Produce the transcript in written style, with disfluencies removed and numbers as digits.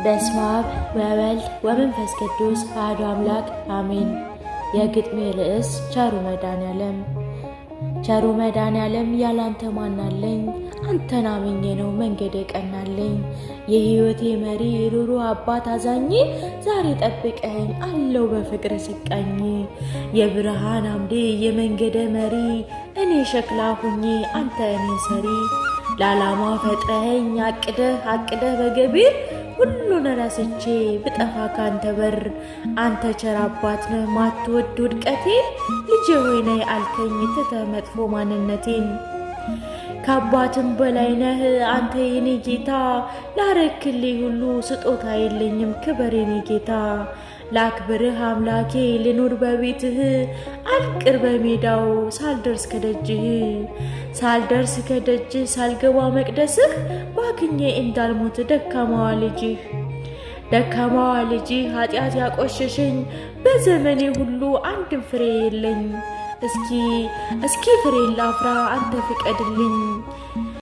በስመ አብ ወወልድ ወመንፈስ ቅዱስ አሐዱ አምላክ አሜን። የግጥሜ ርዕስ ቸሩ መድኃኔዓለም። ቸሩ መድኃኔዓለም ያላንተ ማናለኝ? አንተን አምኜ ነው መንገድ የቀናለኝ። የሕይወቴ መሪ ሩሩ አባት አዛኝ ዛሬ ጠብቀኝ አለው በፍቅር ስቃኝ። የብርሃን አምዴ የመንገደ መሪ እኔ ሸክላ ሁኜ አንተ እኔ ሰሪ። ለዓላማ ፈጥረኸኝ አቅደህ በገቢር ሁሉን ረስቼ ብጠፋ ካንተ በር። አንተ ቸር አባት ነህ ማትወድ ውድቀቴን። ልጄ ሆይ ነይ አልከኝ ትተህ መጥፎ ማንነቴን። ከአባትም በላይ ነህ አንተ የኔ ጌታ። ላረክልኝ ሁሉ ስጦታ የለኝም ክበር የኔ ጌታ። ላክብርህ አምላኬ ልኑር በቤትህ። አልቅር በሜዳው ሳልደርስ ከደጅህ ሳልገባ መቅደስህ። ባክኜ እንዳልሞት ደካማዋ ልጅህ ኃጢአት ያቆሸሸኝ። በዘመኔ ሁሉ አንድም ፍሬ የለኝ። እስኪ ፍሬ ላፍራ አንተ ፍቀድልኝ።